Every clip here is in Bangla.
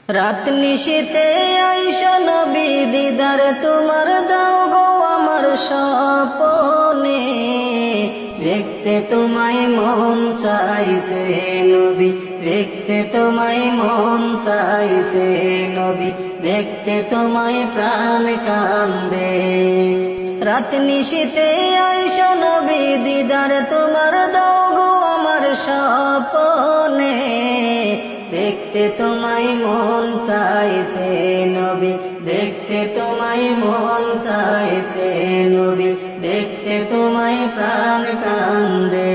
রাত নিশীতে আইসা নবী দিদার তোমার দাও গো আমার স্বপনে, দেখতে তোমায় মন চাইছে নবী, দেখতে তোমায় মন চাইছে নবী, দেখতে তোমায় প্রাণ কান্দে। রাত নিশীতে আইসা নবী দিদার তোমার দাও গো আমার স্বপনে, দেখতে তোমায় মন চাইছে নবী, দেখতে তোমায় মন চাইছে নবী, দেখতে তোমায় প্রাণ কান্দে।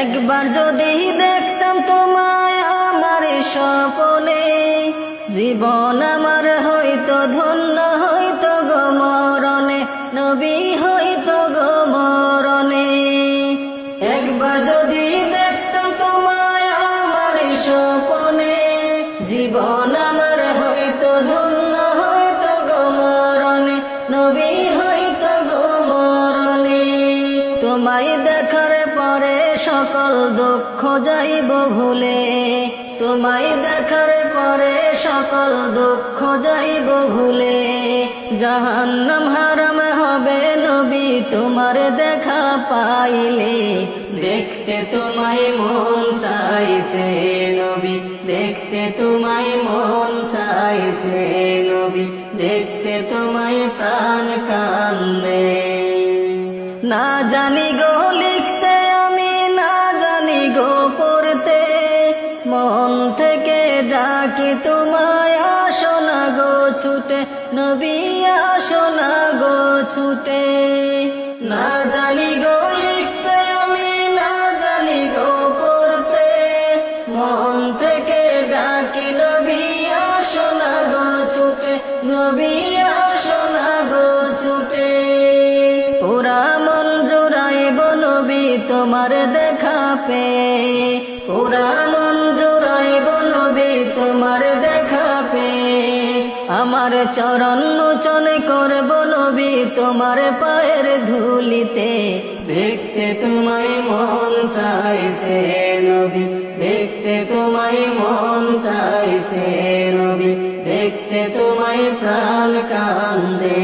একবার যদি দেখতাম তোমায় আমার স্বপনে, জীবন আমার হইতো ধন্য হইতো গো মরণে, নবী হইতো গো মরণে। একবার যদি দেখতাম তোমায় আমার স্বপনে, জীবন আমার হইতো ধন্য হইতো গো মরণে, নবী হইতো গো মরণে। তোমায় দেখার পরে সকল দুঃখ যাইব ভুলে, তোমায় দেখার পরে সকল দুঃখ যাইব ভুলে। জাহান্নাম হারাম হবে নবী তোমার দেখা পাইলে, দেখতে তোমায় মন চাইছে নবী, দেখতে তোমায় মন চাইছে নবী, দেখতে তোমায় প্রাণ কান্দে। না জানি গো লিখতে আমি, না জানি গো পড়তে, মন থেকে ডাকি তোমায় আসো না গো ছুটে, নবী আসো না গো ছুটে। না জানি গো লিখতে আমি, না জানি গো পড়তে, মন থেকে ডাকি নবী আসো না গো ছুটে, নবী আসো না গো ছুটে। পুরা মন জোড়াইব নবী তোমার দেখা পেয়ে, পুরা মন জোড়াইব নবী তোমার দেখা পেয়ে। আমার চরণ মোচন করব নবী তোমার পায়ের ধুলিতে, দেখতে তোমায় মন চাইছে নবী, দেখতে তোমায় মন চাইছে নবী, দেখতে তোমায় প্রাণ কান্দে।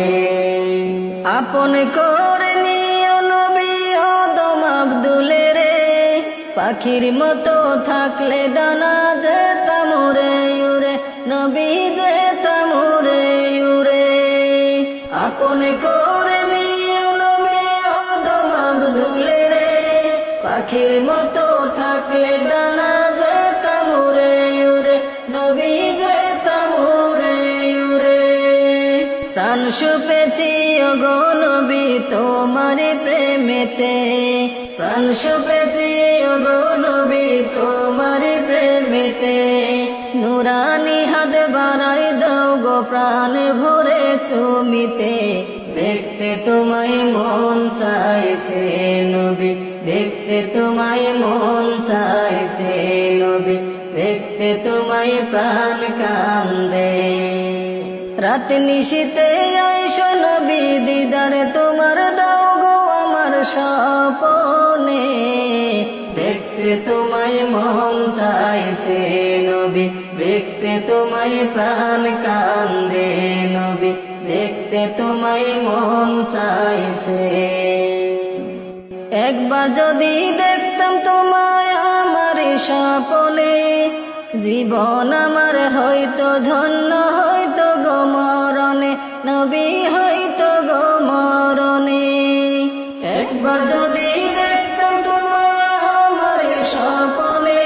আপন করে নিও নবী আদম আব্দুলে রে, পাখির মতো থাকলে ডানা যেতাম উড়ে উড়ে, নবী যেতাম উড়ে উড়ে। আপন করে নিও নবী আদম আব্দুলে রে, পাখির মতো থাকলে ডানা যেতাম উড়ে উড়ে, নবী যেতাম উড়ে উড়ে। প্রাণ সুপেছি ওগো নবী তোমার প্রেমেতে, প্রাণ সুপেছি ওগো নবী তোমার প্রেমেতে। নুরানি হাত বাড়াই দাও গো প্রাণ ভরে চুমিতে, দেখতে তোমায় মন চাইছে নবী, দেখতে তোমায় মন চাইছে নবী, দেখতে তোমায় প্রাণ কান্দে। রাত নিশীতে আইসো নবী দিদার তোমার দাও গো আমার স্বপনে, দেখতে তোমায় মন চাইছে নবী, দেখতে তোমায় প্রাণ কান্দে নবী, দেখতে তোমায় মন চাইছে। একবার যদি দেখতাম তোমায় আমার স্বপনে, জীবন আমার হইতো ধন্য হইতো গো মরণে, নবী হইতো গো মরণে। একবার যদি দেখতাম তোমায় আমার স্বপনে,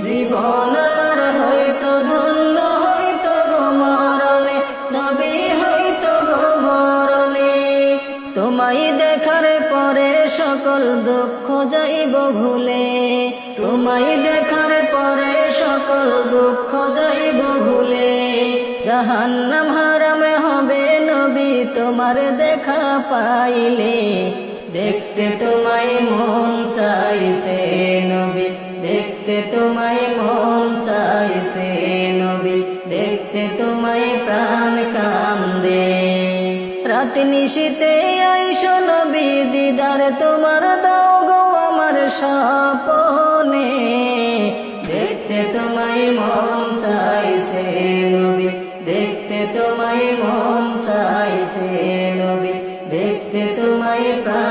জীবন আমার হইতো ধন্য হইতো গো মরণে, নবী হইতো গো মরণে। তোমায় দেখার পরে সকল দুঃখ যাইব ভুলে, তোমায় দেখার পরে সকল দুঃখ যাইব ভুলে। জাহান্নাম হারামে হবে নবী তোমার দেখা পাইলে, দেখতে তোমায় মন চাইছে নবী, দেখতে তোমায় মন চাইছে নবী, দেখতে তোমায় প্রাণ কান্দে। রাত নিশীতে আইসো নবী দিদার তোমার দাও গো আমার স্বপনে, দেখতে তোমায় মন চাইছে দেখতে তোমায় মন চাইছে নবী, দেখতে তোমায় প্রাণ